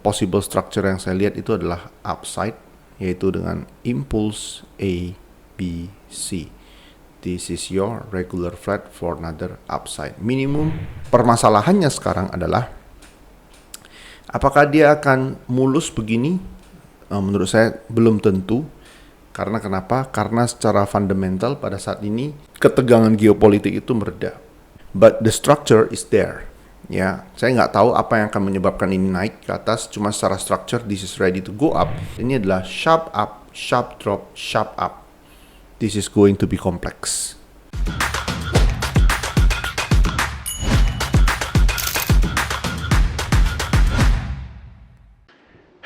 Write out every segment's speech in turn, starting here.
Possible structure yang saya lihat itu adalah upside, yaitu dengan impulse A, B, C. This is your regular flat for another upside. Minimum permasalahannya sekarang adalah apakah dia akan mulus begini? Menurut saya belum tentu. Karena kenapa? Karena secara fundamental pada saat ini ketegangan geopolitik itu mereda. But the structure is there. Ya, saya nggak tahu apa yang akan menyebabkan ini naik ke atas. Cuma secara structure, this is ready to go up. Ini adalah sharp up, sharp drop, sharp up. This is going to be complex.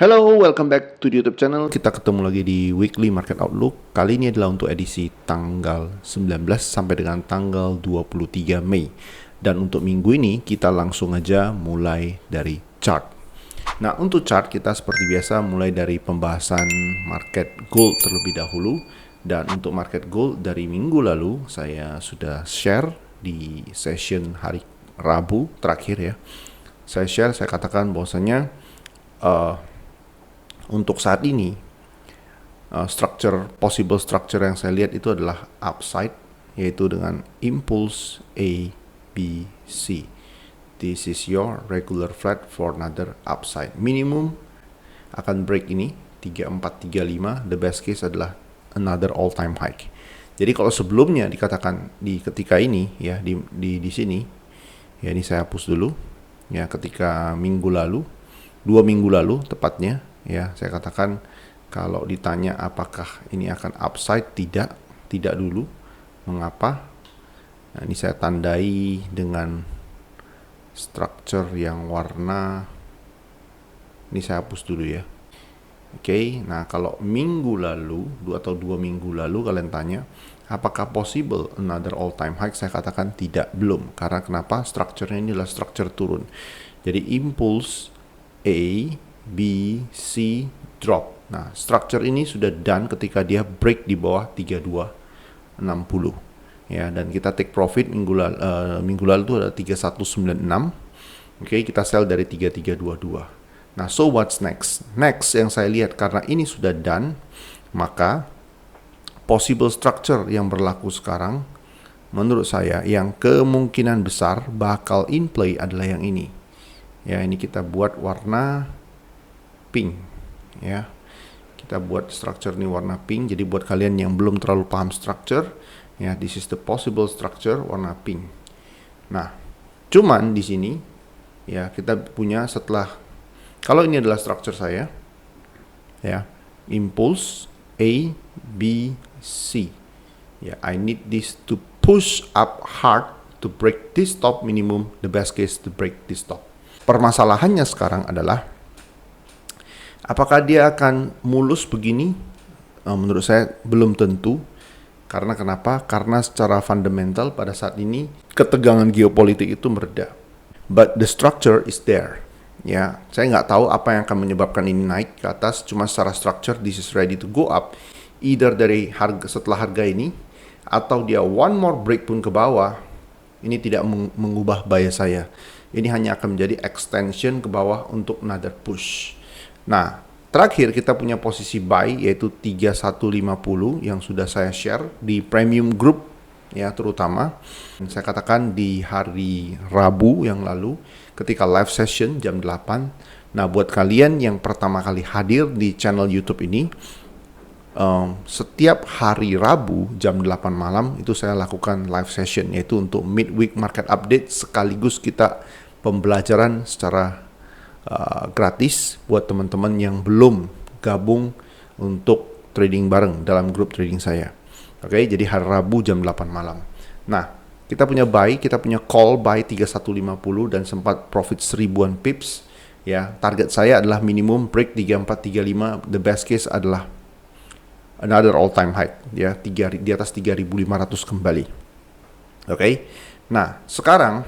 Hello, welcome back to the YouTube channel. Kita ketemu lagi di Weekly Market Outlook. Kali ini adalah untuk edisi tanggal 19 sampai dengan tanggal 23 Mei. Dan untuk minggu ini kita langsung aja mulai dari chart. Nah, untuk chart kita seperti biasa mulai dari pembahasan market gold terlebih dahulu. Dan untuk market gold dari minggu lalu saya sudah share di session hari Rabu terakhir ya. Saya share, saya katakan bahwasanya untuk saat ini possible structure yang saya lihat itu adalah upside, yaitu dengan impulse A, B, C. This is your regular flat for another upside. Minimum akan break ini 3435. The best case adalah another all time high. Jadi kalau sebelumnya dikatakan di ketika ini ya di sini ya, ini saya hapus dulu ya, ketika minggu lalu, 2 minggu lalu tepatnya ya, saya katakan kalau ditanya apakah ini akan upside, tidak dulu. Mengapa? Nah, ini saya tandai dengan structure yang warna ini, saya hapus dulu ya. Oke, nah kalau minggu lalu, 2 minggu lalu kalian tanya apakah possible another all time high, saya katakan tidak, belum. Karena kenapa? Structure-nya ini adalah structure turun. Jadi impulse A, B, C, drop. Nah, structure ini sudah done ketika dia break di bawah 3260. Ya, dan kita take profit minggu lalu itu ada 3196. Oke, kita sell dari 3322. Nah, so what's next? Next yang saya lihat, karena ini sudah done, maka possible structure yang berlaku sekarang menurut saya yang kemungkinan besar bakal in play adalah yang ini. Ya, ini kita buat warna pink ya. Kita buat structure ini warna pink. Jadi buat kalian yang belum terlalu paham structure ya, this is the possible structure warna pink. Nah, cuman di sini ya kita punya, setelah, kalau ini adalah structure saya ya, impulse A, B, C ya, I need this to push up hard to break this top minimum, the best case to break this top. Permasalahannya sekarang adalah apakah dia akan mulus begini? Menurut saya belum tentu. Karena kenapa? Karena secara fundamental pada saat ini ketegangan geopolitik itu mereda. But the structure is there. Ya, saya nggak tahu apa yang akan menyebabkan ini naik ke atas. Cuma secara structure, this is ready to go up. Either dari harga setelah harga ini, atau dia one more break pun ke bawah. Ini tidak mengubah buy saya. Ini hanya akan menjadi extension ke bawah untuk another push. Nah, terakhir kita punya posisi buy yaitu 3150 yang sudah saya share di premium group ya, terutama saya katakan di hari Rabu yang lalu ketika live session jam 8. Nah, buat kalian yang pertama kali hadir di channel YouTube ini, setiap hari Rabu jam 8 malam itu saya lakukan live session, yaitu untuk midweek market update sekaligus kita pembelajaran secara gratis buat teman-teman yang belum gabung untuk trading bareng dalam grup trading saya. Oke, jadi hari Rabu jam 8 malam. Nah, kita punya buy, kita punya call buy 3150 dan sempat profit 1000-an pips. Ya, target saya adalah minimum break 3435, the best case adalah another all time high ya, di atas 3500 kembali. Oke. Nah, sekarang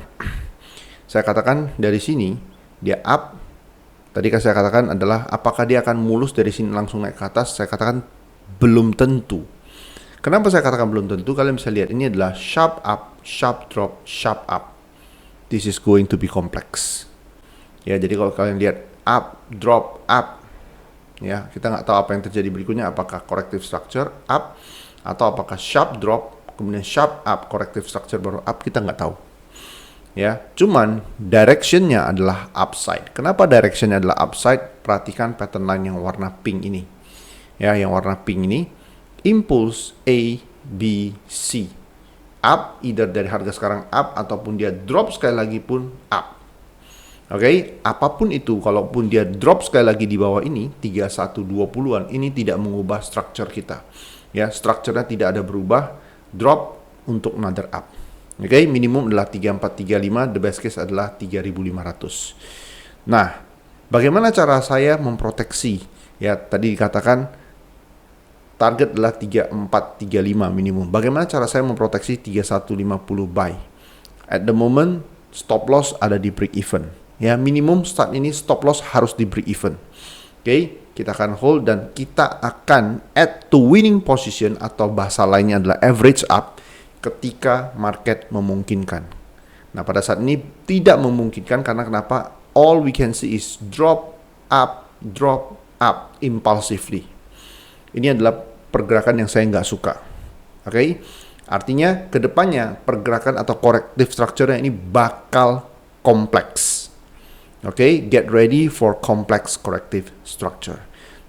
saya katakan dari sini dia up. Tadi kan saya katakan adalah apakah dia akan mulus dari sini langsung naik ke atas? Saya katakan belum tentu. Kenapa saya katakan belum tentu? Kalian bisa lihat ini adalah sharp up, sharp drop, sharp up. This is going to be complex. Ya, jadi kalau kalian lihat up, drop, up. Ya, kita nggak tahu apa yang terjadi berikutnya, apakah corrective structure up atau apakah sharp drop kemudian sharp up, corrective structure baru up, kita nggak tahu. Ya, cuman directionnya adalah upside. Kenapa directionnya adalah upside? Perhatikan pattern line yang warna pink ini. Ya, yang warna pink ini, impulse A, B, C. Up, either dari harga sekarang up ataupun dia drop sekali lagi pun up. Oke, apapun itu, kalaupun dia drop sekali lagi di bawah ini, 3120-an, ini tidak mengubah structure kita. Ya, structure-nya tidak ada berubah, drop untuk another up. Oke, minimum adalah 3435, the best case adalah 3500. Nah, bagaimana cara saya memproteksi? Ya, tadi dikatakan target adalah 3435 minimum. Bagaimana cara saya memproteksi 3150 buy? At the moment, stop loss ada di break even. Ya, minimum start ini stop loss harus di break even. Oke, kita akan hold dan kita akan add to winning position atau bahasa lainnya adalah average up ketika market memungkinkan. Nah, pada saat ini tidak memungkinkan karena kenapa? All we can see is drop up impulsively. Ini adalah pergerakan yang saya nggak suka. Oke, artinya kedepannya pergerakan atau corrective structure-nya ini bakal kompleks. Oke, get ready for complex corrective structure.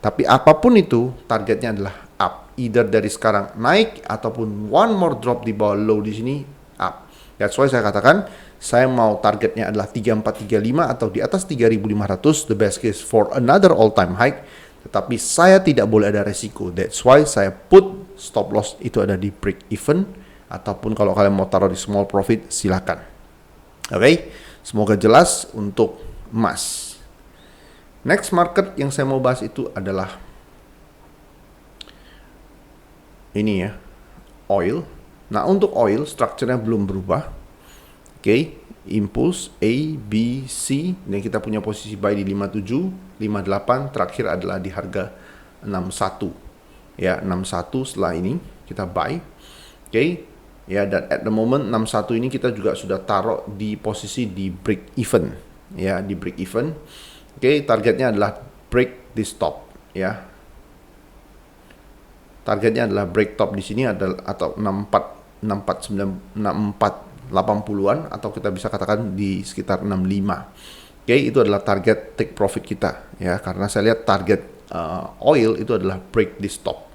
Tapi apapun itu, targetnya adalah up. Either dari sekarang naik ataupun one more drop di bawah low di sini up. That's why saya katakan saya mau targetnya adalah 3435 atau di atas 3500, the best case for another all time high. Tetapi saya tidak boleh ada resiko. That's why saya put stop loss itu ada di break even ataupun kalau kalian mau taruh di small profit silakan. Oke, semoga jelas untuk emas. Next market yang saya mau bahas itu adalah ini ya, oil. Nah, untuk oil, structure-nya belum berubah. Oke, impulse A, B, C. Dan kita punya posisi buy di 57, 58. Terakhir adalah di harga 61. Ya, 61 setelah ini kita buy. Oke, ya, dan at the moment 61 ini kita juga sudah taruh di posisi di break even. Ya, di break even. Oke, targetnya adalah break this top. Ya, targetnya adalah break top di sini adalah atau 80-an atau kita bisa katakan di sekitar 65. Oke, itu adalah target take profit kita ya, karena saya lihat target oil itu adalah break this top.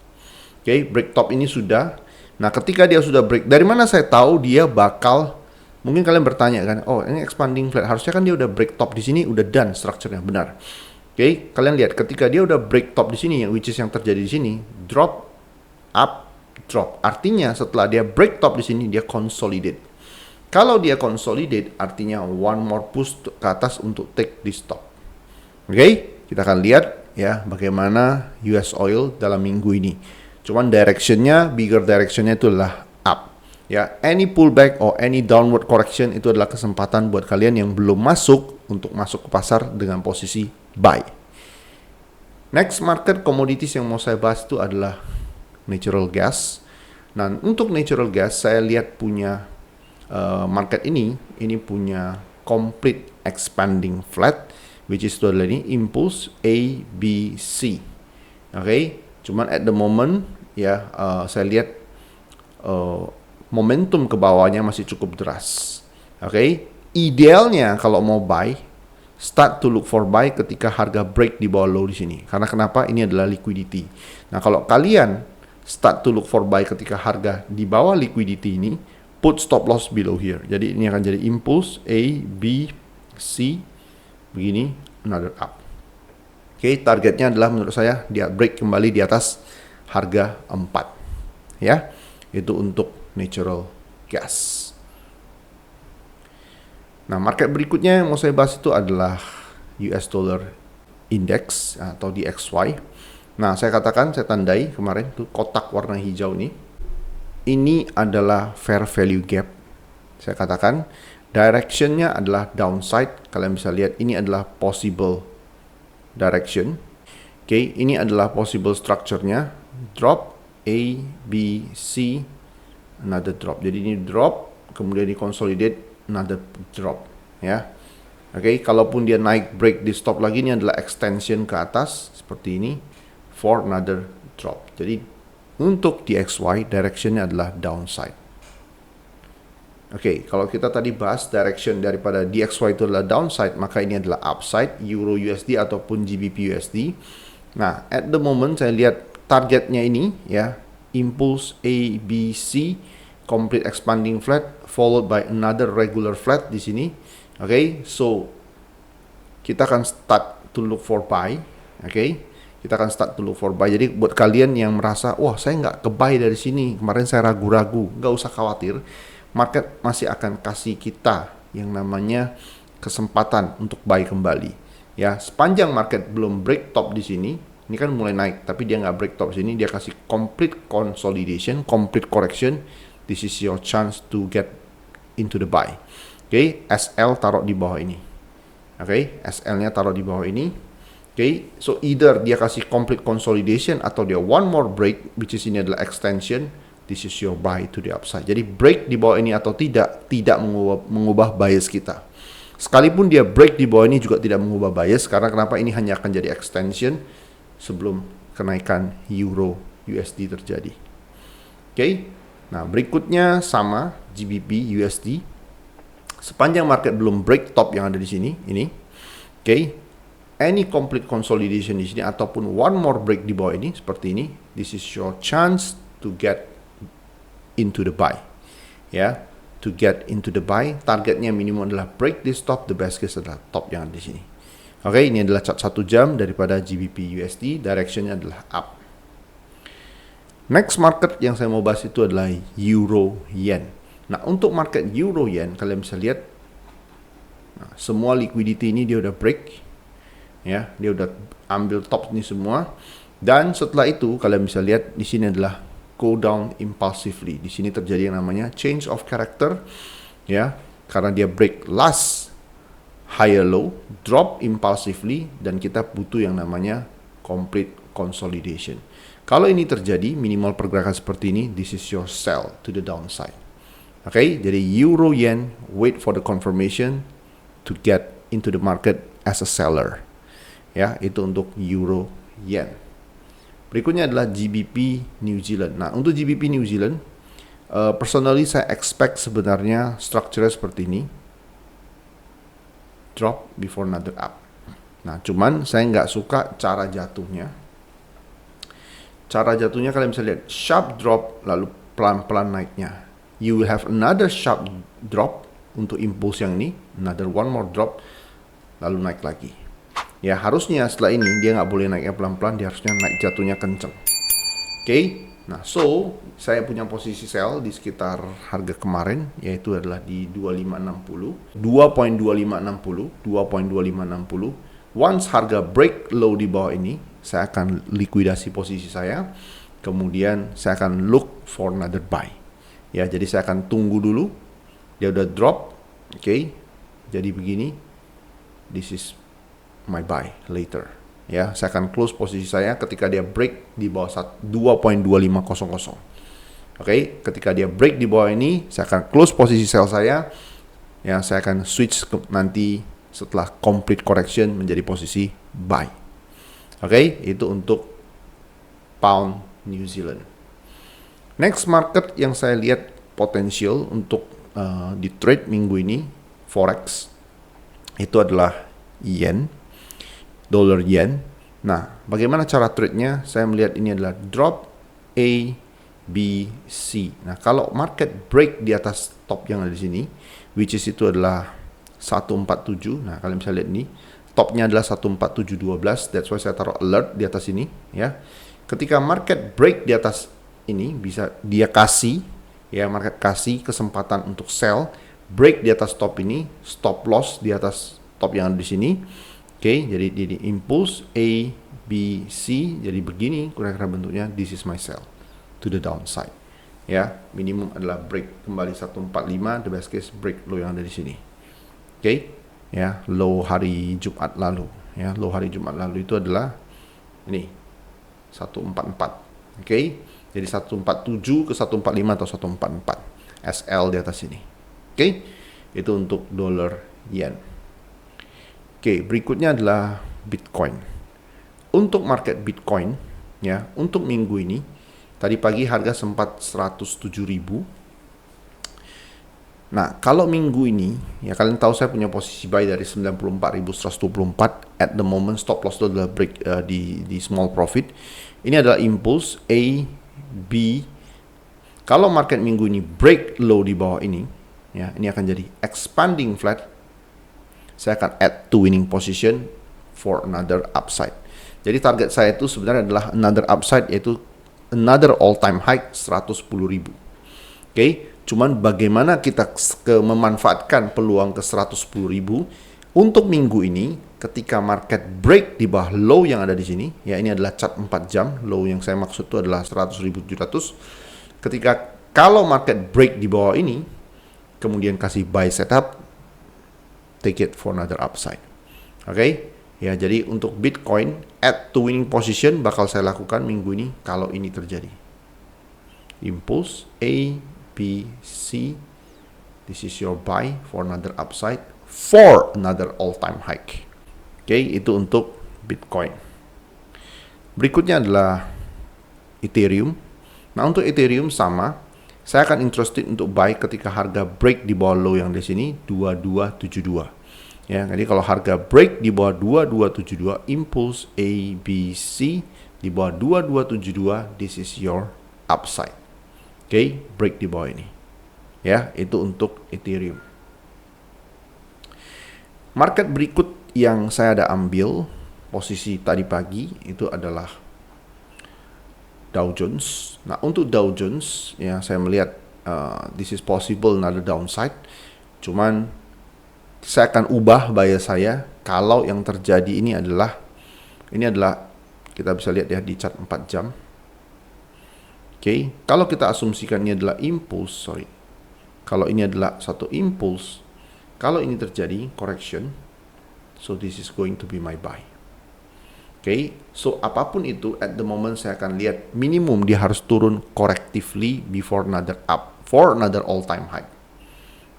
Oke, break top ini sudah. Nah, ketika dia sudah break, dari mana saya tahu dia bakal, mungkin kalian bertanya kan, oh ini expanding flat, harusnya kan dia udah break top di sini, udah done structure-nya, benar. Oke, kalian lihat ketika dia udah break top di sini, which is yang terjadi di sini, drop up, drop. Artinya setelah dia break top di sini dia consolidate. Kalau dia consolidate artinya one more push ke atas untuk take this top. Oke, kita akan lihat ya bagaimana US oil dalam minggu ini. Cuman directionnya, bigger directionnya itu adalah up. Ya, any pullback or any downward correction itu adalah kesempatan buat kalian yang belum masuk untuk masuk ke pasar dengan posisi buy. Next market commodities yang mau saya bahas itu adalah natural gas. Nah, untuk natural gas saya lihat punya market ini punya complete expanding flat, which is adalah ini impulse A, B, C. Oke, cuman at the moment ya saya lihat momentum ke bawahnya masih cukup deras. Oke, idealnya kalau mau buy, start to look for buy ketika harga break di bawah low di sini. Karena kenapa? Ini adalah liquidity. Nah, kalau kalian start to look for buy ketika harga di bawah liquidity ini, put stop loss below here. Jadi ini akan jadi impulse A, B, C, begini, another up. Oke, targetnya adalah menurut saya dia break kembali di atas harga 4. Ya, itu untuk natural gas. Nah, market berikutnya yang mau saya bahas itu adalah US dollar index atau DXY. Nah, saya katakan, saya tandai kemarin tuh kotak warna hijau ini. Ini adalah fair value gap. Saya katakan directionnya adalah downside. Kalian bisa lihat ini adalah possible direction. Oke, ini adalah possible structure-nya. Drop A, B, C, another drop. Jadi ini drop, kemudian di consolidate, another drop. Ya. Oke, kalaupun dia naik break di stop lagi, ini adalah extension ke atas seperti ini for another drop. Jadi untuk DXY directionnya adalah downside. Oke, kalau kita tadi bahas direction daripada DXY itu adalah downside, maka ini adalah upside Euro USD ataupun GBP USD. Nah, at the moment saya lihat targetnya ini ya, impulse A, B, C, complete expanding flat followed by another regular flat di sini. Oke, so kita akan start to look for buy. Oke, kita akan start to look for buy. Jadi buat kalian yang merasa, wah saya nggak ke buy dari sini, kemarin saya ragu-ragu, nggak usah khawatir. Market masih akan kasih kita yang namanya kesempatan untuk buy kembali. Ya, sepanjang market belum break top di sini, ini kan mulai naik, tapi dia nggak break top sini, dia kasih complete consolidation, complete correction. This is your chance to get into the buy. Oke, SL taruh di bawah ini. Oke, SL-nya taruh di bawah ini. Oke, so either dia kasih complete consolidation atau dia one more break, which is ini adalah extension. This is your buy to the upside. Jadi break di bawah ini atau tidak mengubah bias kita. Sekalipun dia break di bawah ini juga tidak mengubah bias, karena kenapa? Ini hanya akan jadi extension sebelum kenaikan Euro USD terjadi. Oke, nah berikutnya sama GBP USD. Sepanjang market belum break top yang ada di sini, ini, oke, any complete consolidation di sini ataupun one more break di bawah ini seperti ini, this is your chance to get into the buy, ya, to get into the buy. Targetnya minimum adalah break this top, the best case adalah top yang ada di sini. Oke, ini adalah chart 1 jam daripada GBP USD, directionnya adalah up. Next market yang saya mau bahas itu adalah Euro Yen. Nah, untuk market Euro Yen, kalian bisa lihat, nah, semua liquidity ini dia udah break, ya, dia udah ambil top ini semua, dan setelah itu kalian bisa lihat di sini adalah go down impulsively. Di sini terjadi yang namanya change of character, ya, karena dia break last higher low, drop impulsively, dan kita butuh yang namanya complete consolidation. Kalau ini terjadi, minimal pergerakan seperti ini, this is your sell to the downside. Oke, jadi Euro Yen, wait for the confirmation to get into the market as a seller. Ya, itu untuk Euro Yen. Berikutnya adalah GBP New Zealand. Nah, untuk GBP New Zealand, personally saya expect sebenarnya structure seperti ini. Drop before another up. Nah, cuman saya nggak suka cara jatuhnya. Cara jatuhnya kalian bisa lihat, sharp drop lalu pelan-pelan naiknya. You will have another sharp drop untuk impulse yang ini, another one more drop, lalu naik lagi. Ya, harusnya setelah ini dia nggak boleh naiknya pelan-pelan, dia harusnya naik jatuhnya kenceng. Oke, nah so saya punya posisi sell di sekitar harga kemarin, yaitu adalah di 2560, 2.2560. Once harga break low di bawah ini, saya akan likuidasi posisi saya, kemudian saya akan look for another buy. Ya, jadi saya akan tunggu dulu, dia udah drop, oke, jadi begini, this is my buy later. Ya, saya akan close posisi saya ketika dia break di bawah 2.2500. Oke, ketika dia break di bawah ini, saya akan close posisi sell saya. Ya, saya akan switch nanti setelah complete correction menjadi posisi buy. Oke, itu untuk pound New Zealand. Next market yang saya lihat potensial untuk di trade minggu ini, forex, itu adalah yen. Dollar yen. Nah, bagaimana cara trade-nya? Saya melihat ini adalah drop A, B, C. Nah, kalau market break di atas top yang ada di sini, which is itu adalah 147. Nah, kalian bisa lihat ini, topnya adalah 14712. That's why saya taruh alert di atas ini, ya. Ketika market break di atas ini, bisa dia kasih, ya, market kasih kesempatan untuk sell, break di atas top ini, stop loss di atas top yang ada di sini. Oke, jadi impulse A, B, C, jadi begini kira-kira bentuknya. This is my sell to the downside. Ya, minimum adalah break kembali 145, the best case break low yang ada di sini. Oke, ya, low hari Jumat lalu. Ya, low hari Jumat lalu itu adalah ini 144. Oke, jadi 147 ke 145 atau 144. SL di atas sini. Oke, itu untuk dolar yen. Oke, berikutnya adalah Bitcoin. Untuk market Bitcoin, ya, untuk minggu ini, tadi pagi harga sempat 107.000. Nah, kalau minggu ini, ya kalian tahu saya punya posisi buy dari 94.124. At the moment, stop loss itu adalah break di small profit. Ini adalah impulse A, B. Kalau market minggu ini break low di bawah ini, ya, ini akan jadi expanding flat. Saya akan add to winning position for another upside. Jadi target saya itu sebenarnya adalah another upside, yaitu another all time high 110.000. Oke, cuman bagaimana kita memanfaatkan peluang ke 110.000 untuk minggu ini ketika market break di bawah low yang ada di sini. Ya, ini adalah chart 4 jam. Low yang saya maksud itu adalah 100.700. Ketika kalau market break di bawah ini, kemudian kasih buy setup, take it for another upside. Oke, ya, jadi untuk Bitcoin, add to winning position bakal saya lakukan minggu ini kalau ini terjadi. Impulse A, B, C. This is your buy for another upside for another all-time high. Oke, itu untuk Bitcoin. Berikutnya adalah Ethereum. Nah, untuk Ethereum sama, saya akan interested untuk buy ketika harga break di bawah low yang di sini 2272. Ya, jadi kalau harga break di bawah 2272, impulse A, B, C di bawah 2272, this is your upside. Oke, break di bawah ini. Ya, itu untuk Ethereum. Market berikut yang saya ada ambil posisi tadi pagi itu adalah Dow Jones. Nah, untuk Dow Jones, ya, saya melihat this is possible another downside. Cuman saya akan ubah bias saya kalau yang terjadi ini adalah kita bisa lihat ya di chart 4 jam. Oke, kalau kita asumsikan ini adalah impulse, kalau ini adalah satu impulse, kalau ini terjadi correction, so this is going to be my buy. Oke, so apapun itu, at the moment saya akan lihat minimum dia harus turun correctively before another up for another all time high.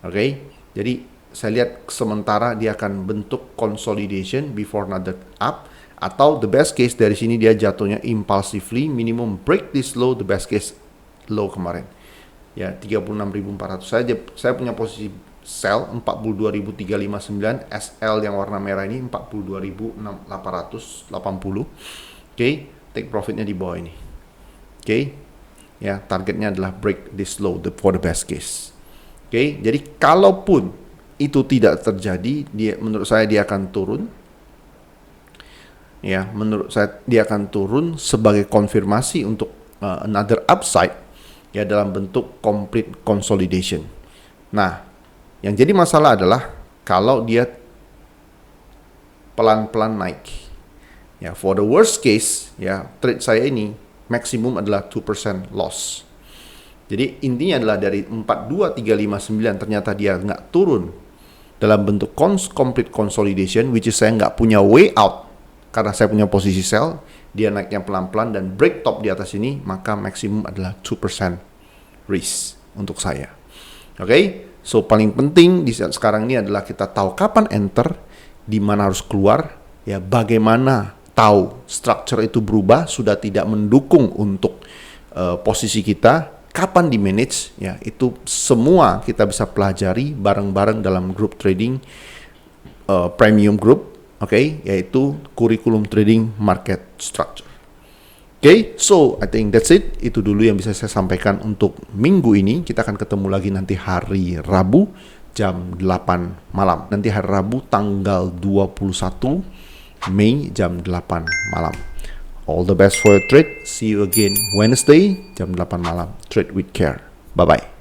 Oke, jadi saya lihat sementara dia akan bentuk consolidation before another up, atau the best case dari sini dia jatuhnya impulsively, minimum break this low, the best case low kemarin. Ya, 36.400. Saya punya posisi sell 42.359, SL yang warna merah ini 42.880. Oke, take profitnya di bawah ini. Oke. Ya, targetnya adalah break this low for the best case. Oke, jadi kalaupun itu tidak terjadi, menurut saya dia akan turun. Ya, menurut saya dia akan turun sebagai konfirmasi untuk another upside, ya, dalam bentuk complete consolidation. Nah, yang jadi masalah adalah kalau dia pelan-pelan naik. Ya, for the worst case, ya, trade saya ini maksimum adalah 2% loss. Jadi intinya adalah dari 42359 ternyata dia nggak turun dalam bentuk complete consolidation, which is saya nggak punya way out karena saya punya posisi sell, dia naiknya pelan-pelan dan break top di atas ini, maka maksimum adalah 2% risk untuk saya. Oke, so paling penting di saat sekarang ini adalah kita tahu kapan enter, di mana harus keluar, ya, bagaimana tahu structure itu berubah, sudah tidak mendukung untuk posisi kita, kapan di manage, ya, itu semua kita bisa pelajari bareng-bareng dalam grup trading premium group. Oke, yaitu kurikulum trading market structure. Oke, so I think that's it. Itu dulu yang bisa saya sampaikan untuk minggu ini. Kita akan ketemu lagi nanti hari Rabu jam 8 malam. Nanti hari Rabu tanggal 21 Mei jam 8 malam. All the best for your trade. See you again Wednesday jam 8 malam. Trade with care. Bye-bye.